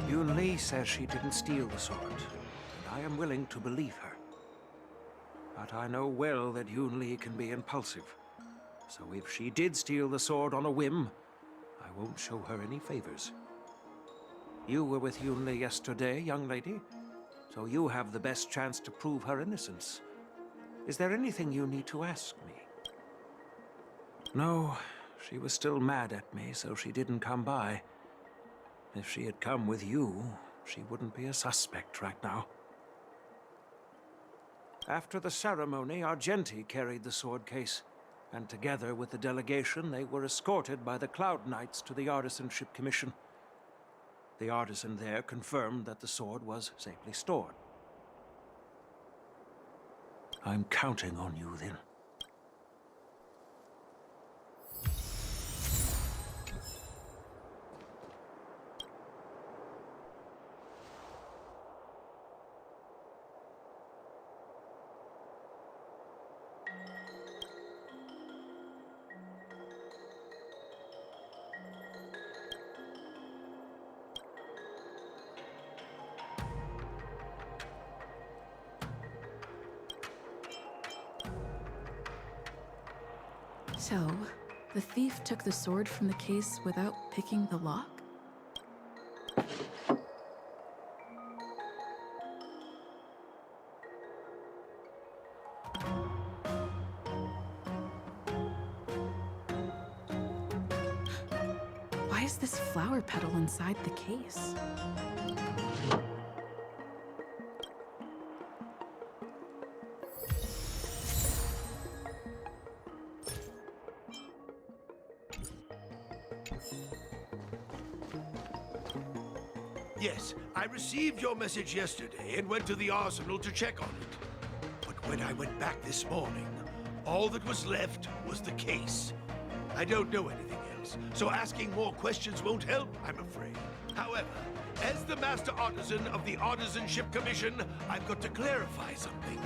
Yunli says she didn't steal the sword, and I am willing to believe her. But I know well that Yunli can be impulsive. So if she did steal the sword on a whim, I won't show her any favors. You were with Yunli yesterday, young lady, so you have the best chance to prove her innocence. Is there anything you need to ask me? No, she was still mad at me, so she didn't come by. If she had come with you, she wouldn't be a suspect right now. After the ceremony, Argenti carried the sword case, and together with the delegation, they were escorted by the Cloud Knights to the Artisanship Commission. The artisan there confirmed that the sword was safely stored. I'm counting on you, then. So, the thief took the sword from the case without picking the lock? Why is this flower petal inside the case? Yes, I received your message yesterday and went to the arsenal to check on it. But when I went back this morning, all that was left was the case. I don't know anything else, so asking more questions won't help, I'm afraid. However, as the Master Artisan of the Artisanship Commission, I've got to clarify something.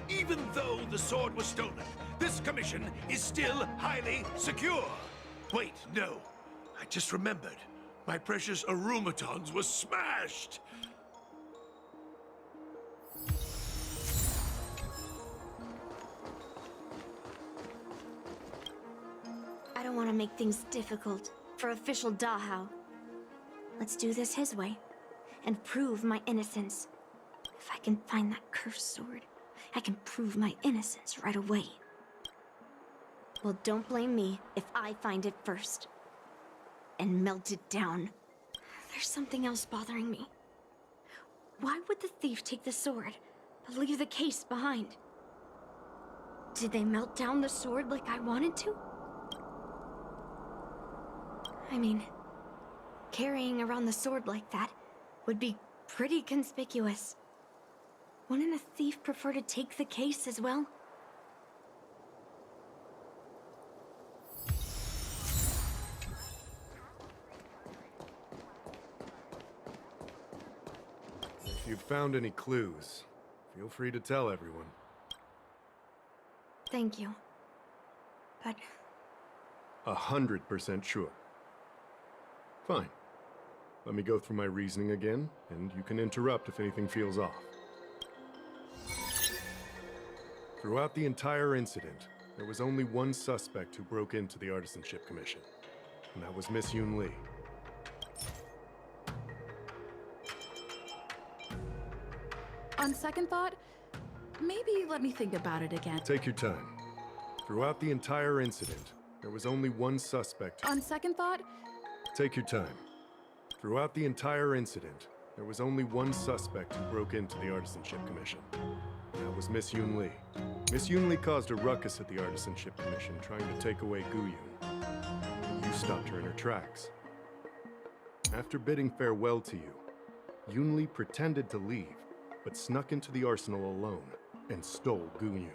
Even though the sword was stolen, this commission is still highly secure. Wait, no. I just remembered. My precious aromatons were smashed! I don't want to make things difficult for official Dahao. Let's do this his way, and prove my innocence. If I can find that cursed sword, I can prove my innocence right away. Well, don't blame me if I find it first. And melt it down. There's something else bothering me. Why would the thief take the sword, but leave the case behind? Did they melt down the sword like I wanted to? I mean, carrying around the sword like that would be pretty conspicuous. Wouldn't a thief prefer to take the case as well? If you've found any clues, feel free to tell everyone. Thank you. But 100% sure. Fine. Let me go through my reasoning again, and you can interrupt if anything feels off. Throughout the entire incident, there was only one suspect who broke into the Artisanship Commission, and that was Miss Yunli. On second thought, maybe let me think about it again. Take your time. Throughout the entire incident, there was only one suspect. On second thought, Take your time. Throughout the entire incident, there was only one suspect who broke into the Artisanship Commission. That was Miss Yunli. Miss Yunli caused a ruckus at the Artisanship Commission trying to take away Guyun. You stopped her in her tracks. After bidding farewell to you, Yunli pretended to leave, but snuck into the arsenal alone and stole Guyun.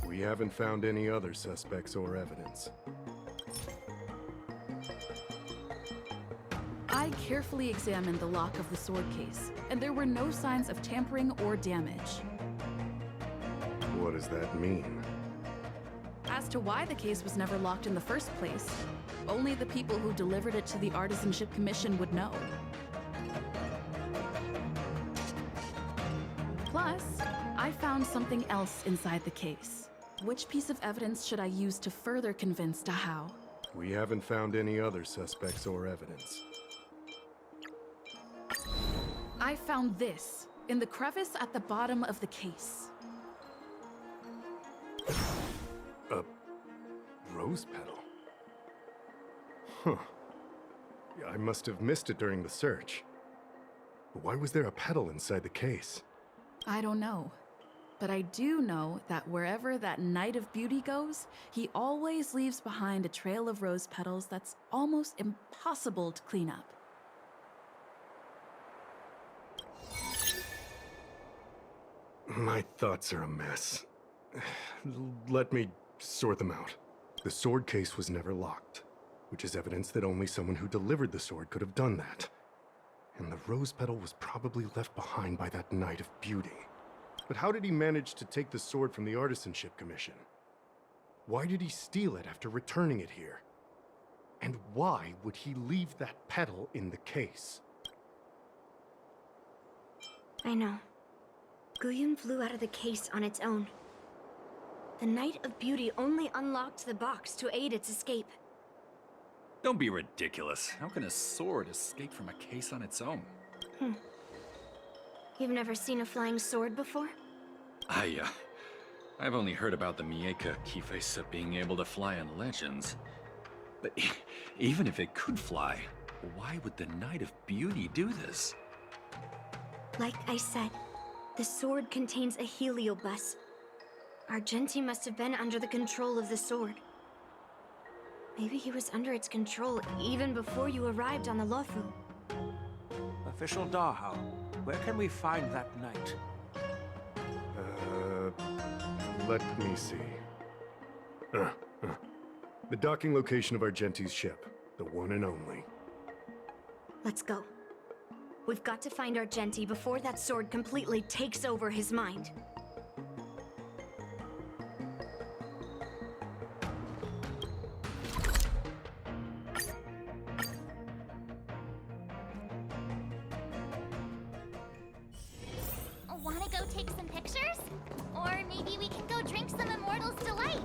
We haven't found any other suspects or evidence. I carefully examined the lock of the sword case, and there were no signs of tampering or damage. What does that mean? As to why the case was never locked in the first place, only the people who delivered it to the Artisanship Commission would know. Plus, I found something else inside the case. Which piece of evidence should I use to further convince Dahao? We haven't found any other suspects or evidence. I found this in the crevice at the bottom of the case. A rose petal? Huh. Yeah, I must have missed it during the search. Why was there a petal inside the case? I don't know. But I do know that wherever that Knight of Beauty goes, he always leaves behind a trail of rose petals that's almost impossible to clean up. My thoughts are a mess. Let me sort them out. The sword case was never locked, which is evidence that only someone who delivered the sword could have done that. And the rose petal was probably left behind by that Knight of Beauty. But how did he manage to take the sword from the Artisanship Commission? Why did he steal it after returning it here? And why would he leave that petal in the case? I know. Guyun flew out of the case on its own. The Knight of Beauty only unlocked the box to aid its escape. Don't be ridiculous. How can a sword escape from a case on its own? You've never seen a flying sword before? I've only heard about the Mieka Kifesa being able to fly in legends. But even if it could fly, why would the Knight of Beauty do this? Like I said, the sword contains a heliobus. Argenti must have been under the control of the sword. Maybe he was under its control even before you arrived on the Lofu. Official Dahao, where can we find that knight? Let me see. The docking location of Argenti's ship, the one and only. Let's go. We've got to find Argenti before that sword completely takes over his mind. Wanna go take some pictures? Or maybe we can go drink some Immortal's Delight.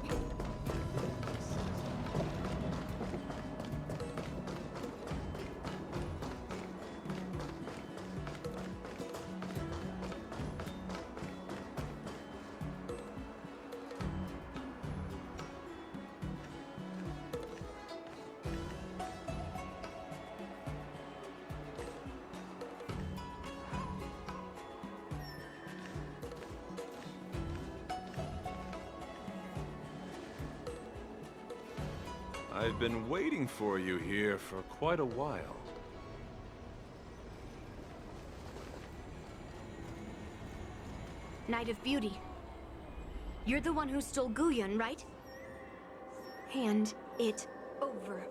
I've been waiting for you here for quite a while. Knight of Beauty. You're the one who stole Guyun, right? Hand it over.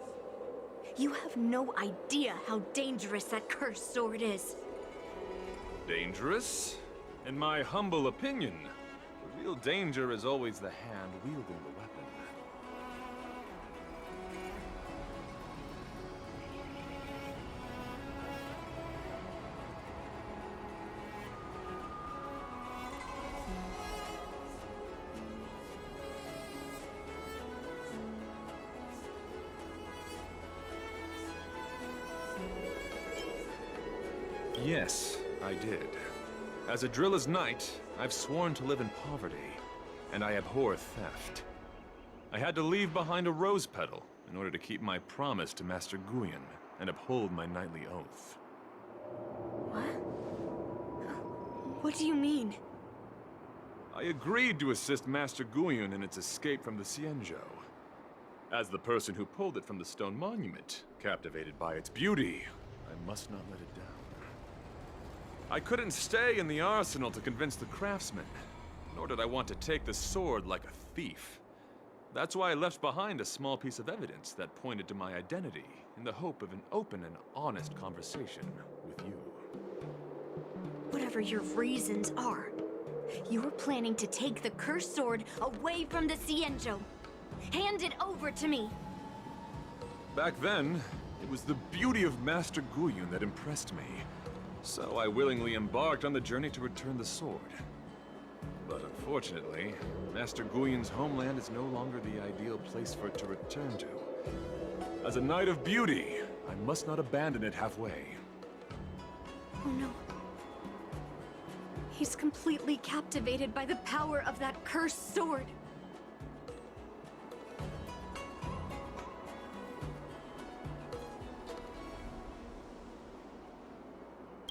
You have no idea how dangerous that cursed sword is. Dangerous? In my humble opinion, the real danger is always the hand wielding the weapon. Yes, I did. As a Drilla's knight, I've sworn to live in poverty, and I abhor theft. I had to leave behind a rose petal in order to keep my promise to Master Guyun and uphold my knightly oath. What? What do you mean? I agreed to assist Master Guyun in its escape from the Xianzhou. As the person who pulled it from the stone monument, captivated by its beauty, I must not let it down. I couldn't stay in the arsenal to convince the craftsman, nor did I want to take the sword like a thief. That's why I left behind a small piece of evidence that pointed to my identity, in the hope of an open and honest conversation with you. Whatever your reasons are, you're planning to take the cursed sword away from the Xianzhou. Hand it over to me. Back then, it was the beauty of Master Guyun that impressed me. So I willingly embarked on the journey to return the sword. But unfortunately, Master Guyon's homeland is no longer the ideal place for it to return to. As a Knight of Beauty, I must not abandon it halfway. Oh no. He's completely captivated by the power of that cursed sword.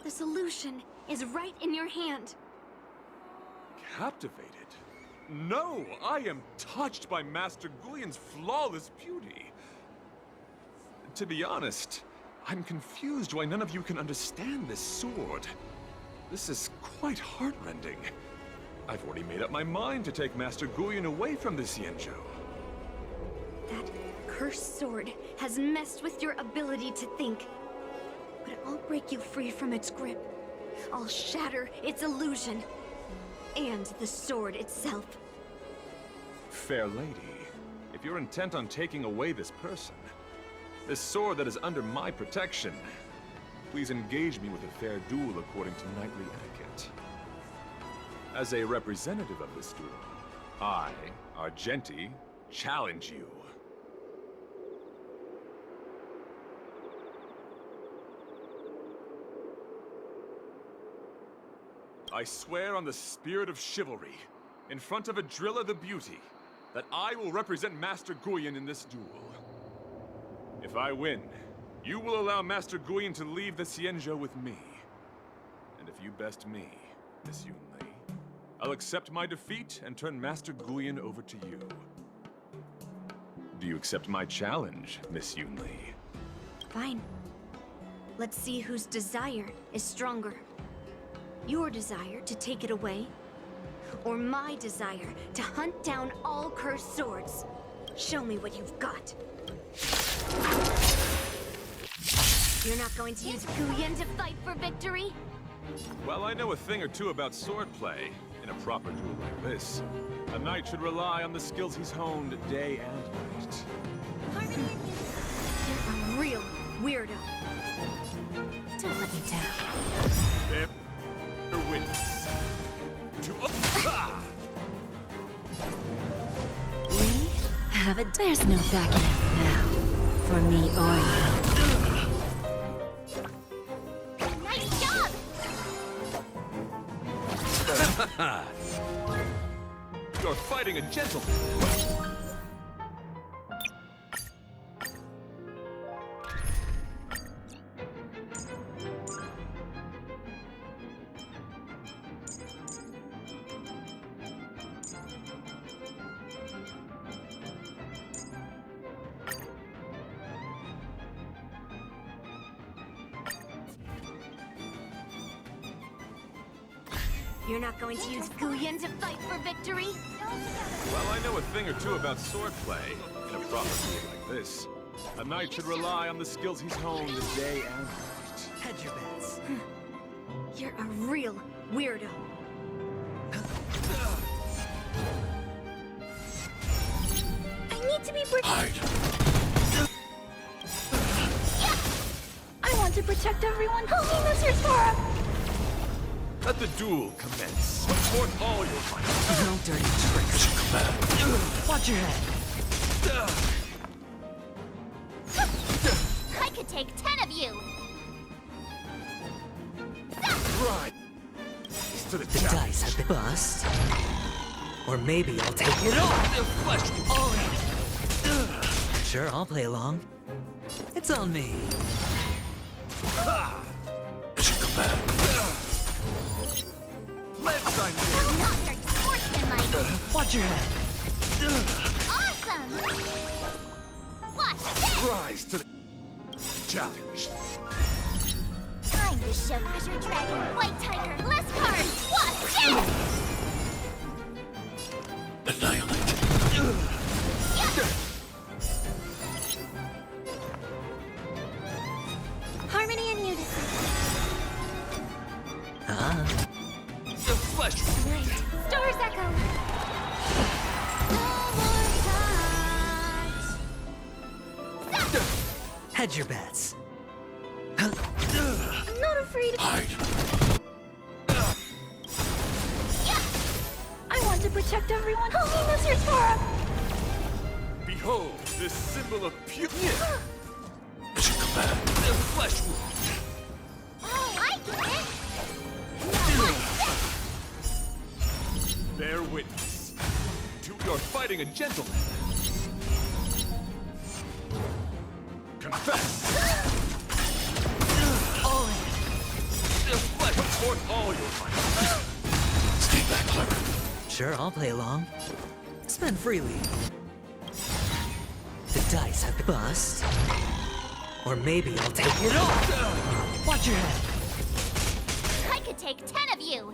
The solution is right in your hand. Captivated? No! I am touched by Master Guyon's flawless beauty. To be honest, I'm confused why none of you can understand this sword. This is quite heartrending. I've already made up my mind to take Master Guyon away from the Xianzhou. That cursed sword has messed with your ability to think. But I'll break you free from its grip. I'll shatter its illusion. And the sword itself. Fair lady, if you're intent on taking away this person, this sword that is under my protection, please engage me with a fair duel according to knightly etiquette. As a representative of this duel, I, Argenti, challenge you. I swear on the spirit of chivalry, in front of Adrilla the Beauty, that I will represent Master Guyon in this duel. If I win, you will allow Master Guyon to leave the Xianzhou with me. And if you best me, Miss Yunli, I'll accept my defeat and turn Master Guyon over to you. Do you accept my challenge, Miss Yunli? Fine. Let's see whose desire is stronger. Your desire to take it away, or my desire to hunt down all cursed swords. Show me what you've got. You're not going to use Guyon to fight for victory? Well, I know a thing or two about swordplay. In a proper duel like this, a knight should rely on the skills he's honed day and night. You're a real weirdo. Don't let me down. Bear witness to We have it. There's no backing out now. For me or you. Nice job! You're fighting a gentleman. You're not going to use Guyon to fight for victory? Well, I know a thing or two about swordplay. In a proper duel like this, a knight should rely on the skills he's honed day and night. Hedge your bets. You're a real weirdo. I need to be I want to protect everyone. Holiness your Torah! Let the duel commence. Support all your might. No dirty tricks. Watch your head. I could take 10 of you! Right. To the The challenge. dice have been bust. Or maybe I'll take it all. Sure, I'll play along. It's on me. Let's I'm Not very sportsmanlike! Watch your head. Awesome! Watch this! rise to the challenge. Time to show Azure Dragon, White Tiger, less cards! Watch this! Annihilate. Harmony and unison. The flesh. Right. Stars echo. Hedge your bets. I'm not afraid. Hide. I protect everyone. Only lizards for him. Behold, this symbol of beauty. The flesh wound. Oh, I get it. Bear witness. You're fighting a gentleman. Confess. Put forth all your might. Stay back, clever. Sure, I'll play along. Spend freely. The dice have been bust. Or maybe I'll take it all. Watch your head. I could take 10 of you.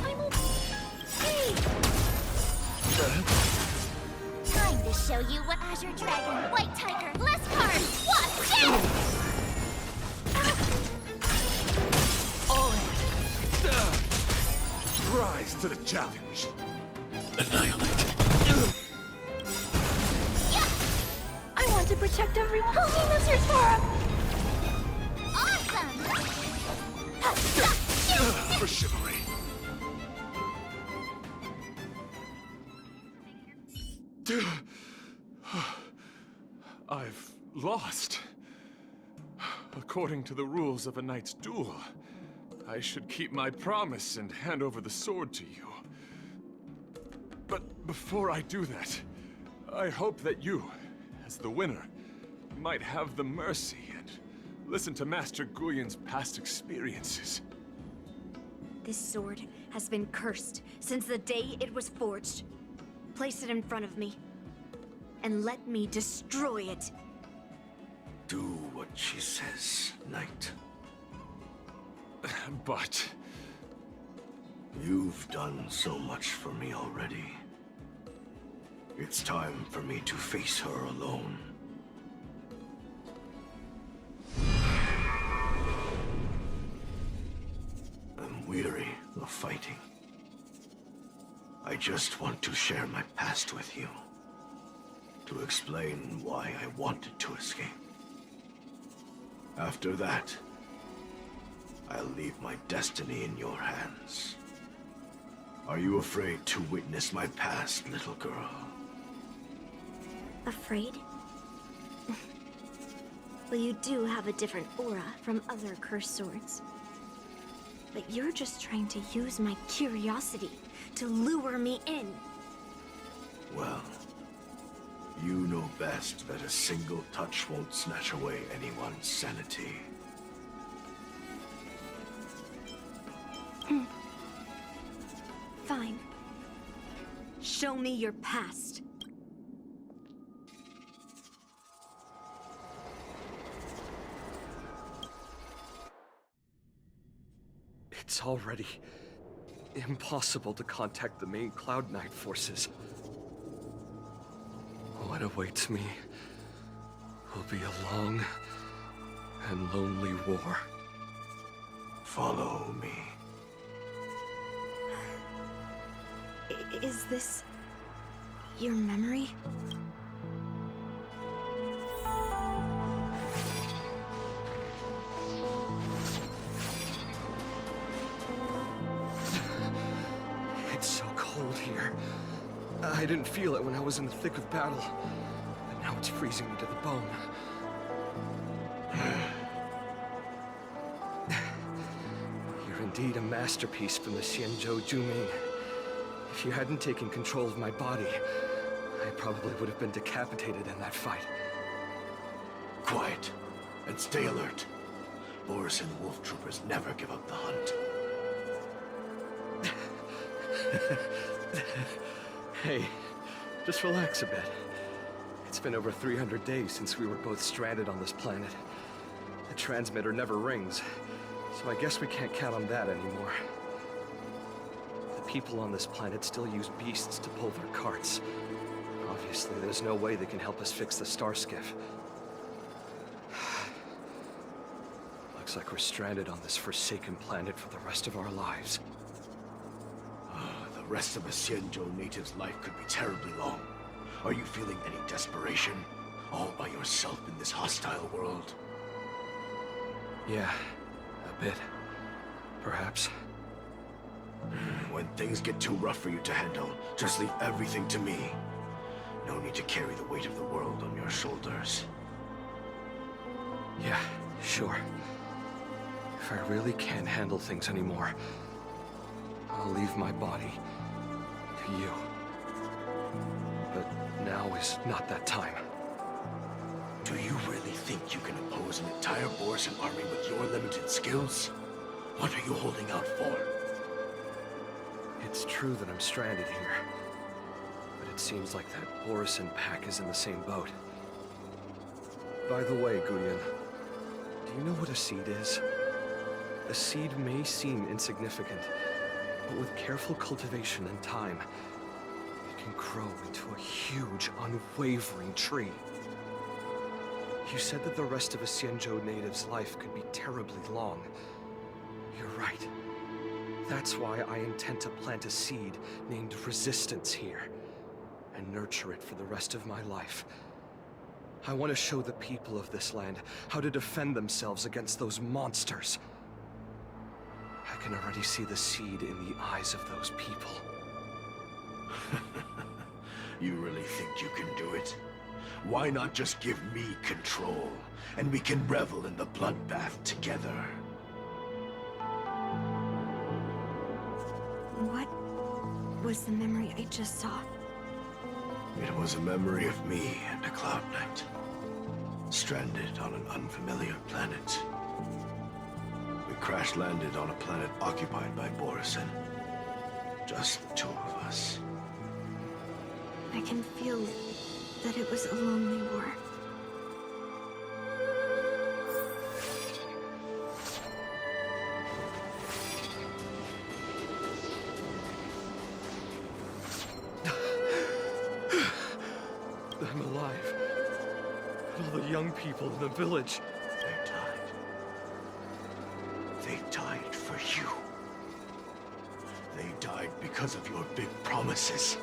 I'm okay. Time to show you what Azure Dragon, White Tiger, less cards. What? Rise to the challenge. Annihilate. I want to protect everyone. Only lizards for him. Awesome. For chivalry. I've lost. According to the rules of a knight's duel, I should keep my promise and hand over the sword to you. But before I do that, I hope that you, as the winner, might have the mercy and listen to Master Guyon's past experiences. This sword has been cursed since the day it was forged. Place it in front of me, and let me destroy it. Do what she says, knight. But You've done so much for me already. It's time for me to face her alone. I'm weary of fighting. I just want to share my past with you. To explain why I wanted to escape. After that, I'll leave my destiny in your hands. Are you afraid to witness my past, little girl? Afraid? Well, you do have a different aura from other cursed swords. But you're just trying to use my curiosity to lure me in. Well, you know best that a single touch won't snatch away anyone's sanity. Fine. Show me your past. It's already impossible to contact the main Cloud Knight forces. What awaits me will be a long and lonely war. Follow me. Is this your memory? It's so cold here. I didn't feel it when I was in the thick of battle, but now it's freezing me to the bone. You're indeed a masterpiece from the Xianzhou Juming. If you hadn't taken control of my body, I probably would have been decapitated in that fight. Quiet, and stay alert. Boris and the Wolf Troopers never give up the hunt. Hey, just relax a bit. It's been over 300 days since we were both stranded on this planet. The transmitter never rings, so I guess we can't count on that anymore. The people on this planet still use beasts to pull their carts. Obviously, there's no way they can help us fix the star skiff. Looks like we're stranded on this forsaken planet for the rest of our lives. The rest of a Xianzhou native's life could be terribly long. Are you feeling any desperation? All by yourself in this hostile world? Yeah, a bit. Perhaps. When things get too rough for you to handle, just leave everything to me. No need to carry the weight of the world on your shoulders. Yeah, sure. If I really can't handle things anymore, I'll leave my body to you. But now is not that time. Do you really think you can oppose an entire Borusan army with your limited skills? What are you holding out for? It's true that I'm stranded here. But it seems like that Borusan pack is in the same boat. By the way, Guyan, do you know what a seed is? A seed may seem insignificant, but with careful cultivation and time, it can grow into a huge, unwavering tree. You said that the rest of a Xianzhou native's life could be terribly long. You're right. That's why I intend to plant a seed named Resistance here, and nurture it for the rest of my life. I want to show the people of this land how to defend themselves against those monsters. I can already see the seed in the eyes of those people. You really think you can do it? Why not just give me control, and we can revel in the bloodbath together? What was the memory I just saw? It was a memory of me and a Cloud Knight, stranded on an unfamiliar planet. We crash-landed on a planet occupied by Borusan. Just the two of us. I can feel that it was a lonely war. I'm alive. And all the young people in the village. They died. They died for you. They died because of your big promises.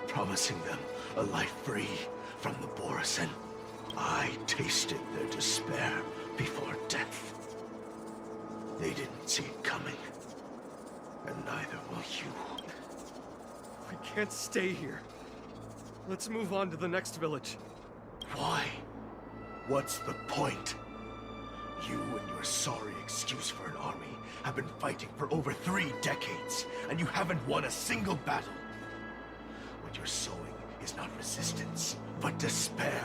Promising them a life free from the Borusan. I tasted their despair before death. They didn't see it coming. And neither will you. We can't stay here. Let's move on to the next village. Why? What's the point? You and your sorry excuse for an army have been fighting for over 3 decades, and you haven't won a single battle. What you're sowing is not resistance, but despair.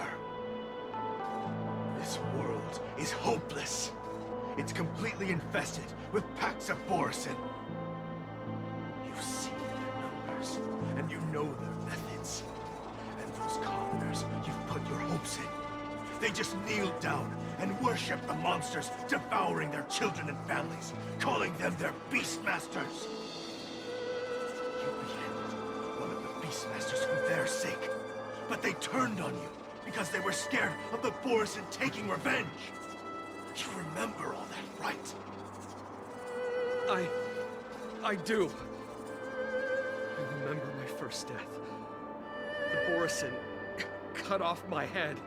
This world is hopeless. It's completely infested with packs of Borusan. You've seen their numbers, and you know their methods. And those commoners you've put your hopes in, they just kneel down and worship the monsters devouring their children and families, calling them their beastmasters. You beheaded one of the beastmasters for their sake, but they turned on you because they were scared of the Borusan taking revenge. You remember all that, right? I do. I remember my first death. The Borusan cut off my head.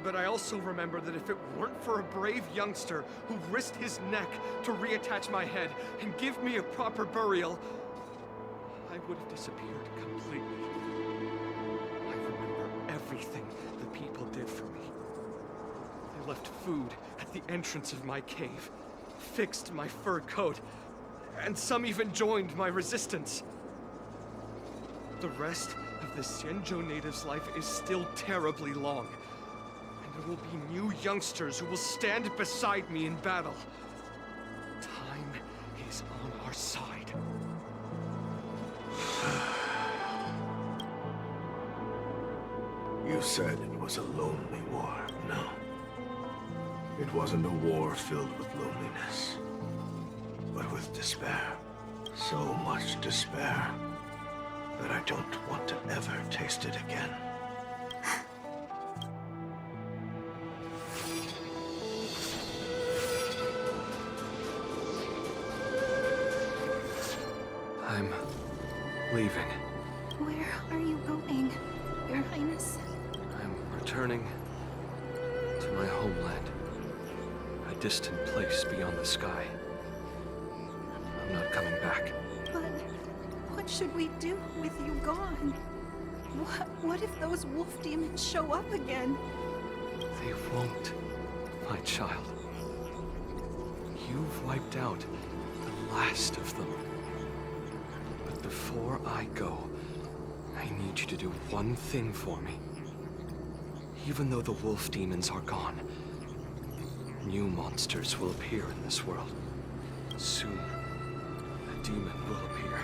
But I also remember that if it weren't for a brave youngster who risked his neck to reattach my head and give me a proper burial, I would have disappeared completely. I remember everything the people did for me. They left food at the entrance of my cave, fixed my fur coat, and some even joined my resistance. The rest of the Xianzhou native's life is still terribly long. There will be new youngsters who will stand beside me in battle. Time is on our side. You said it was a lonely war, no? It wasn't a war filled with loneliness, but with despair. So much despair that I don't want to ever taste it again. I'm leaving. Where are you going, Your Highness? I'm returning to my homeland. A distant place beyond the sky. I'm not coming back. But should we do with you gone? What if those wolf demons show up again? They won't, my child. You've wiped out the last of them. But before I go, I need you to do one thing for me. Even though the wolf demons are gone, new monsters will appear in this world. Soon, a demon will appear,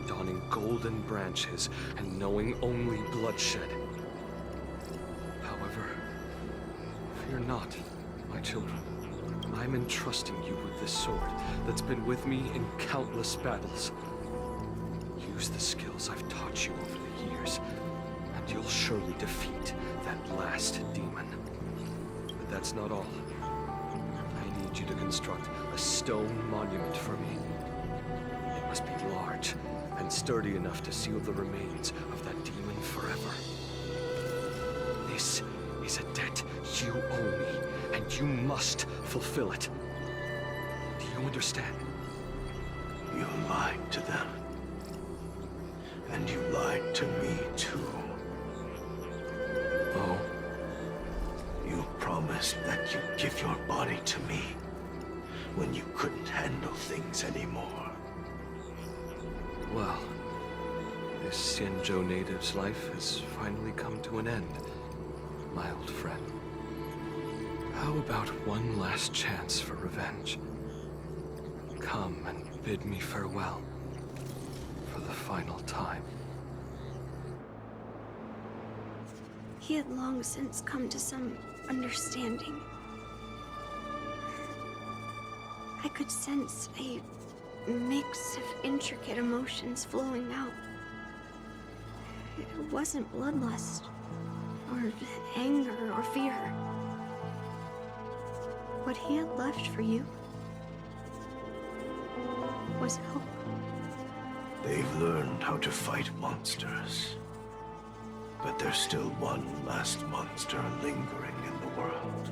donning golden branches and knowing only bloodshed. However, fear not, my children. I'm entrusting you with this sword that's been with me in countless battles. Use the skills I've taught you over the years, and you'll surely defeat that last demon. But that's not all. I need you to construct a stone monument for me. It must be large and sturdy enough to seal the remains of that demon forever. This is a debt you owe me, and you must fulfill it. Do you understand? You lied to them. And you lied to me, too. Oh? You promised that you'd give your body to me when you couldn't handle things anymore. Well, this Xianzhou native's life has finally come to an end, my old friend. How about one last chance for revenge? Come and bid me farewell for the final time. He had long since come to some understanding. I could sense a mix of intricate emotions flowing out. It wasn't bloodlust, or anger, or fear. What he had left for you was hope. They've learned how to fight monsters. But there's still one last monster lingering in the world.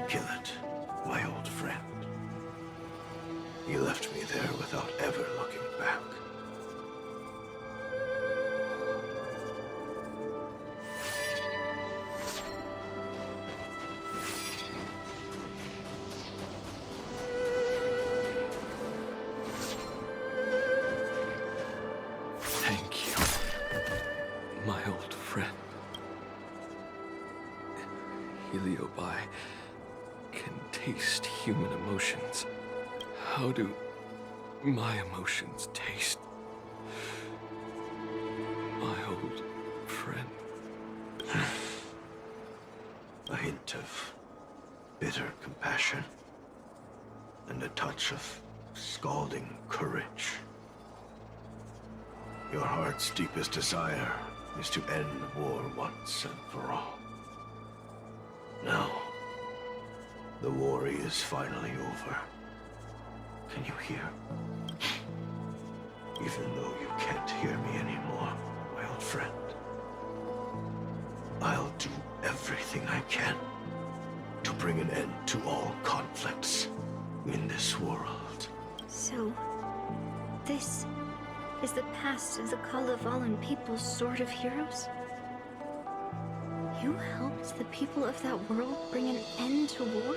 Kill it, my old friend. He left me there without ever looking back. Thank you, my old friend. Heliobi can taste human emotions. How do my emotions taste? My old friend. A hint of bitter compassion and a touch of scalding courage. Your heart's deepest desire is to end war once and for all. Now, the war is finally over. Can you hear? Even though you can't hear me anymore, my old friend, I'll do everything I can to bring an end to all conflicts in this world. So, this is the past of the Kalevalan people's Sword of Heroes? You helped the people of that world bring an end to war?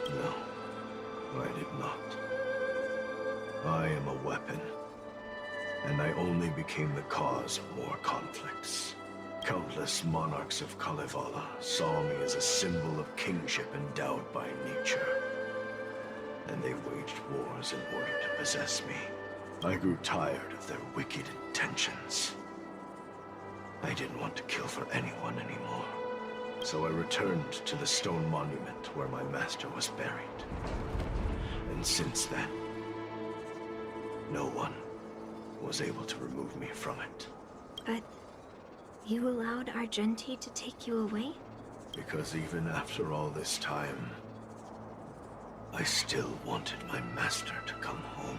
No, I did not. I am a weapon, and I only became the cause of more conflicts. Countless monarchs of Kalevala saw me as a symbol of kingship endowed by nature, and they waged wars in order to possess me. I grew tired of their wicked intentions. I didn't want to kill for anyone anymore. So I returned to the stone monument where my master was buried. And since then, no one was able to remove me from it. But you allowed Argenti to take you away? Because even after all this time, I still wanted my master to come home.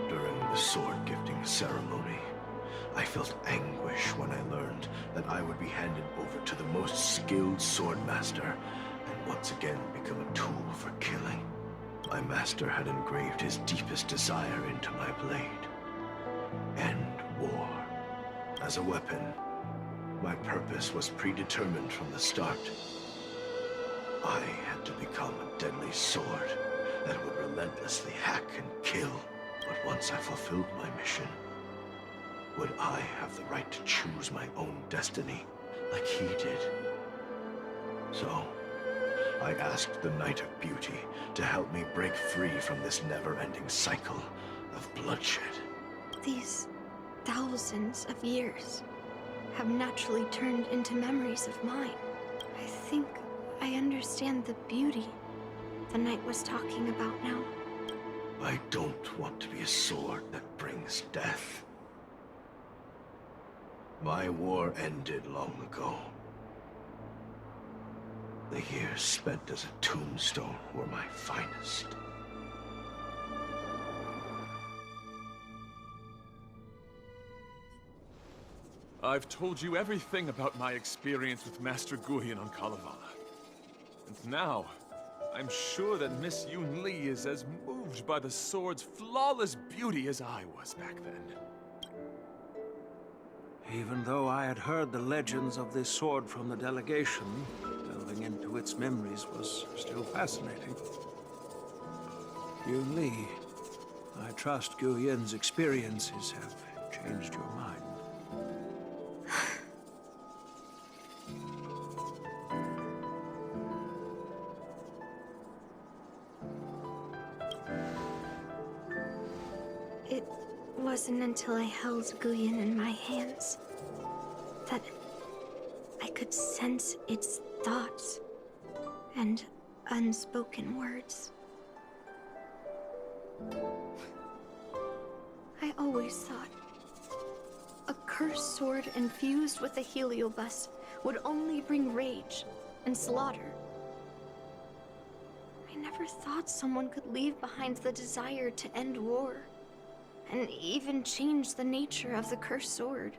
During the sword gifting ceremony, I felt anguish when I learned that I would be handed over to the most skilled swordmaster and once again become a tool for killing. My master had engraved his deepest desire into my blade. End war. As a weapon, my purpose was predetermined from the start. I had to become a deadly sword that would relentlessly hack and kill. But once I fulfilled my mission, would I have the right to choose my own destiny like he did? So, I asked the Knight of Beauty to help me break free from this never-ending cycle of bloodshed. These thousands of years have naturally turned into memories of mine. I think I understand the beauty the Knight was talking about now. I don't want to be a sword that brings death. My war ended long ago. The years spent as a tombstone were my finest. I've told you everything about my experience with Master Guyon on Kalevala. And now, I'm sure that Miss Yunli is as moved by the sword's flawless beauty as I was back then. Even though I had heard the legends of this sword from the delegation, delving into its memories was still fascinating. Yunli, I trust Guyon's experiences have changed your mind. It wasn't until I held Guyon in my hands that I could sense its thoughts and unspoken words. I always thought a cursed sword infused with a heliobus would only bring rage and slaughter. I never thought someone could leave behind the desire to end war, and even change the nature of the cursed sword.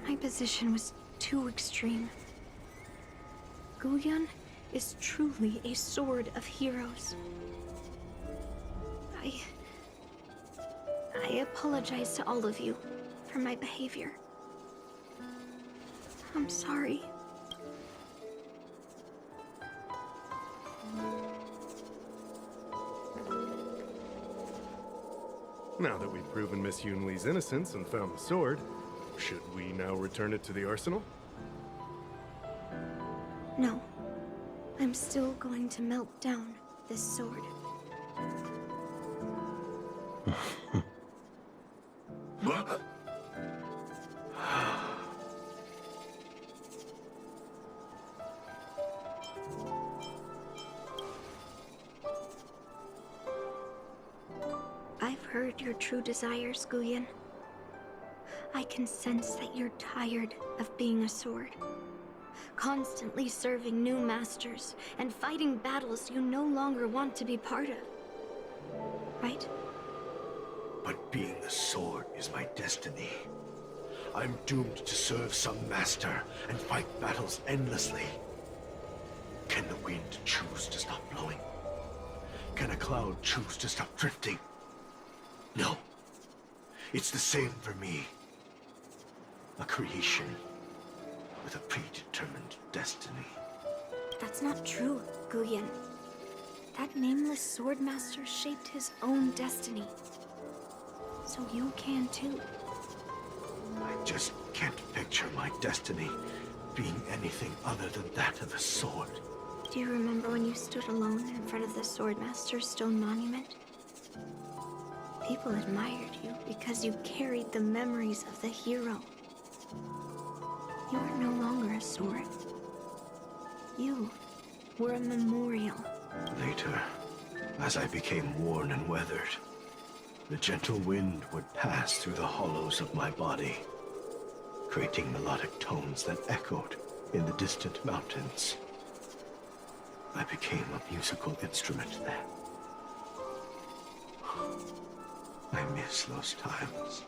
My position was too extreme. Guyon is truly a sword of heroes. I apologize to all of you for my behavior. I'm sorry. Now that we've proven Miss Yunli's innocence and found the sword, should we now return it to the arsenal? No. I'm still going to melt down this sword. I've heard your true desires, Guyon. I can sense that you're tired of being a sword. Constantly serving new masters and fighting battles you no longer want to be part of. Right? But being a sword is my destiny. I'm doomed to serve some master and fight battles endlessly. Can the wind choose to stop blowing? Can a cloud choose to stop drifting? No. It's the same for me. A creation with a predetermined destiny. That's not true, Guyon. That nameless swordmaster shaped his own destiny. So you can too. I just can't picture my destiny being anything other than that of a sword. Do you remember when you stood alone in front of the swordmaster's stone monument? People admired you because you carried the memories of the hero. You were no longer a sword. You were a memorial. Later, as I became worn and weathered, the gentle wind would pass through the hollows of my body, creating melodic tones that echoed in the distant mountains. I became a musical instrument then. I miss those times.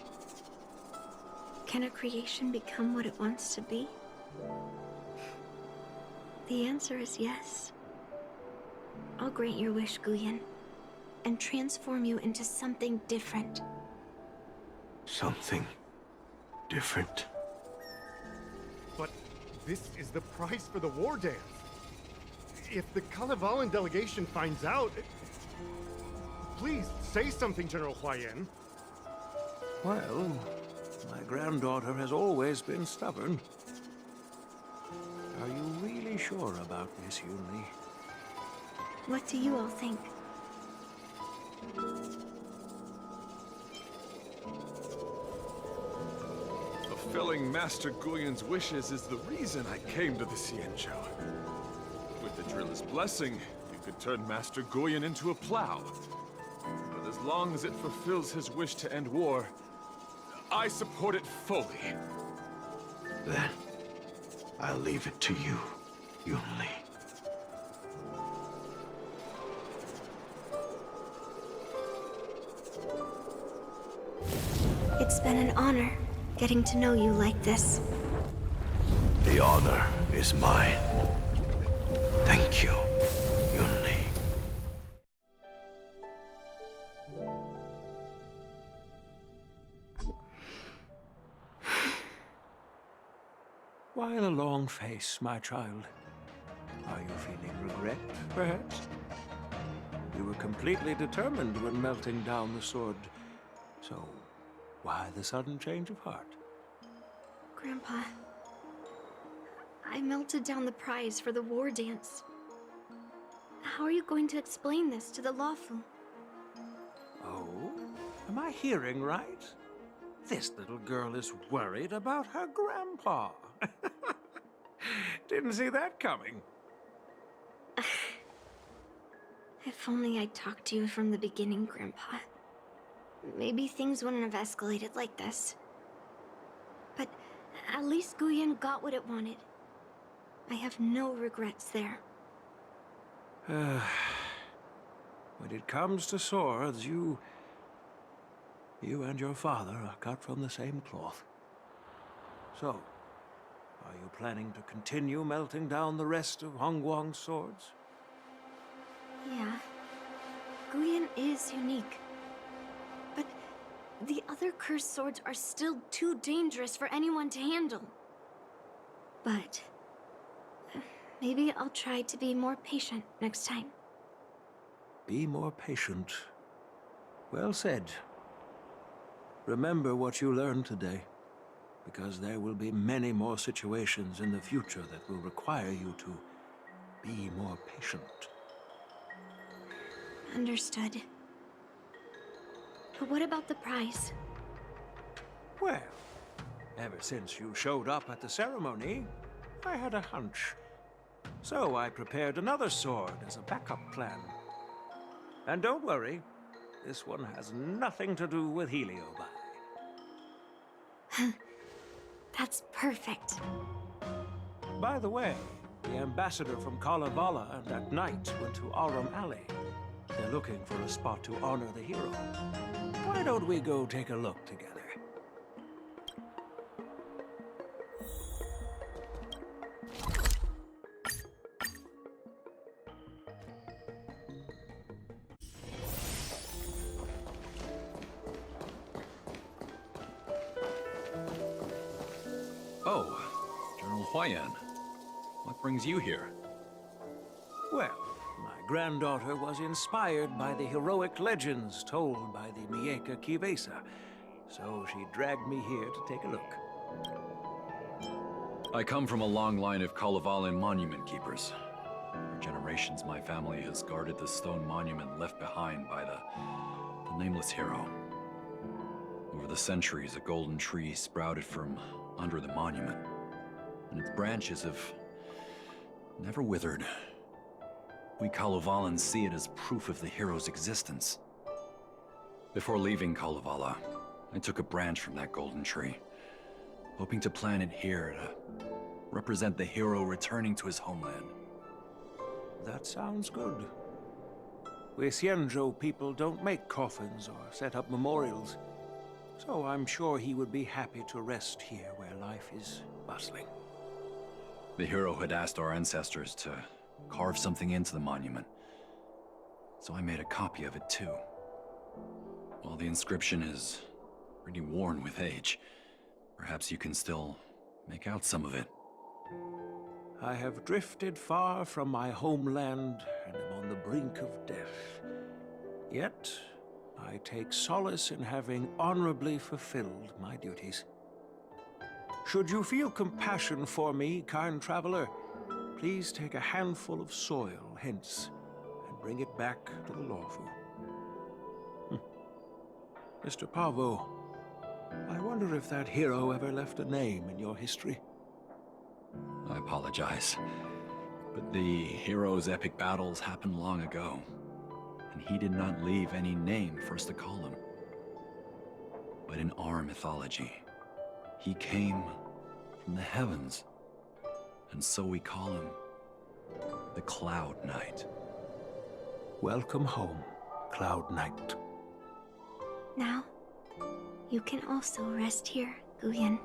Can a creation become what it wants to be? The answer is yes. I'll grant your wish, Guyan, and transform you into something different. Something different? But this is the price for the war dance. If the Kalevalan delegation finds out... Please, say something, General Huayan. Well, my granddaughter has always been stubborn. Are you really sure about this, Yunli? What do you all think? Fulfilling Master Guyan's wishes is the reason I came to the Xianzhou. With the Driller's blessing, you could turn Master Guyan into a plow. But as long as it fulfills his wish to end war, I support it fully. Then, I'll leave it to you, Yunli. It's been an honor getting to know you like this. The honor is mine. Thank you, Yunli. Why the long face, my child? Are you feeling regret, perhaps? You were completely determined when melting down the sword. So, why the sudden change of heart? Grandpa, I melted down the prize for the war dance. How are you going to explain this to the lawful? Oh? Am I hearing right? This little girl is worried about her grandpa. Didn't see that coming. If only I'd talked to you from the beginning, Grandpa. Maybe things wouldn't have escalated like this. But at least Guyan got what it wanted. I have no regrets there. When it comes to swords, you and your father are cut from the same cloth. So, are you planning to continue melting down the rest of Hongguang's swords? Yeah. Guyan is unique. But the other cursed swords are still too dangerous for anyone to handle. But maybe I'll try to be more patient next time. Be more patient. Well said. Remember what you learned today, because there will be many more situations in the future that will require you to be more patient. Understood. But what about the prize? Well, ever since you showed up at the ceremony, I had a hunch. So I prepared another sword as a backup plan. And don't worry, this one has nothing to do with Heliobi. That's perfect. By the way, the ambassador from Kalevala and that knight went to Arum Alley. They're looking for a spot to honor the hero. Why don't we go take a look together? Oh, General Huayan. What brings you here? Well, my granddaughter was inspired by the heroic legends told by the Mieka Kivesa, so she dragged me here to take a look. I come from a long line of Kalevalan monument keepers. For generations, my family has guarded the stone monument left behind by the nameless hero. Over the centuries, a golden tree sprouted from under the monument, and its branches have never withered. We Kalevalans see it as proof of the hero's existence. Before leaving Kalevala, I took a branch from that golden tree, hoping to plant it here to represent the hero returning to his homeland. That sounds good. We Xianzhou people don't make coffins or set up memorials, so I'm sure he would be happy to rest here where life is bustling. The hero had asked our ancestors to carve something into the monument, so I made a copy of it too. While the inscription is pretty worn with age, perhaps you can still make out some of it. I have drifted far from my homeland and am on the brink of death. Yet, I take solace in having honorably fulfilled my duties. Should you feel compassion for me, kind traveler, please take a handful of soil hence and bring it back to the Lawfu. Mr. Pavo, I wonder if that hero ever left a name in your history. I apologize, but the hero's epic battles happened long ago, and he did not leave any name for us to call him. But in our mythology, he came from the heavens, and so we call him the Cloud Knight. Welcome home, Cloud Knight. Now, you can also rest here, Guyan.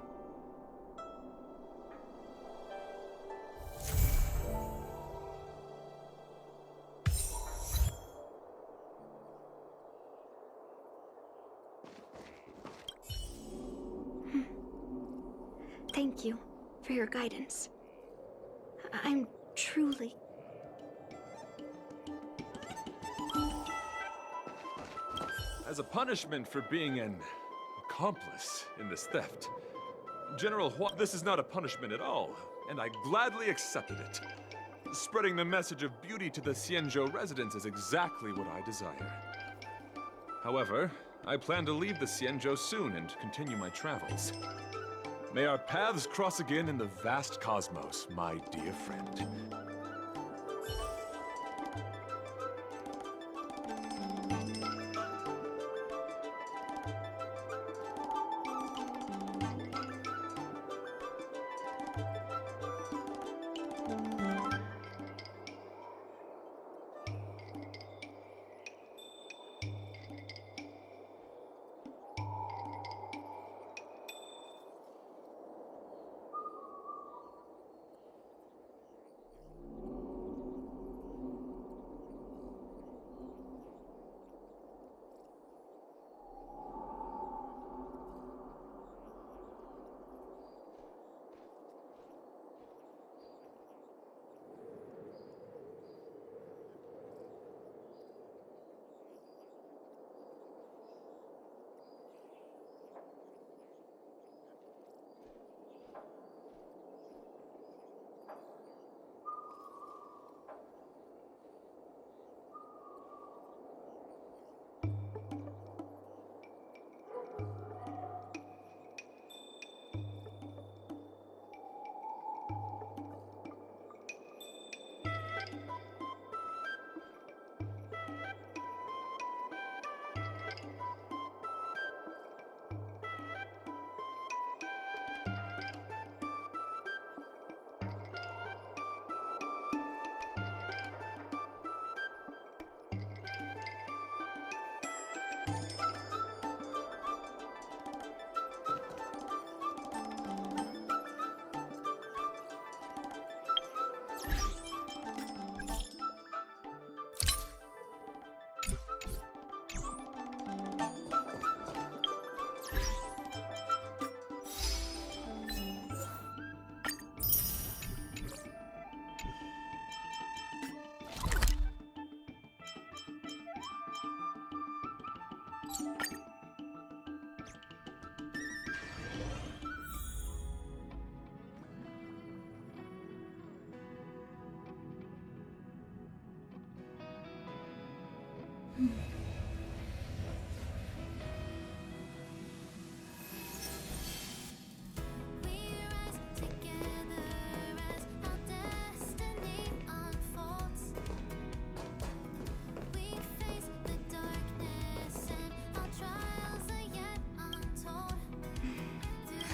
Thank you for your guidance. I'm truly... As a punishment for being an accomplice in this theft, General Huang, this is not a punishment at all, and I gladly accepted it. Spreading the message of beauty to the Xianzhou residents is exactly what I desire. However, I plan to leave the Xianzhou soon and continue my travels. May our paths cross again in the vast cosmos, my dear friend.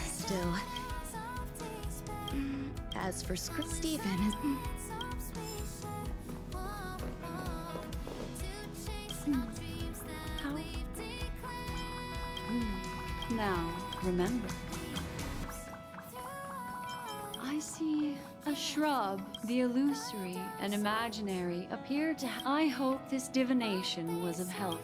Still, as for script, Stephen is... Now, remember. I see a shrub. The illusory and imaginary appear to... I hope this divination was of help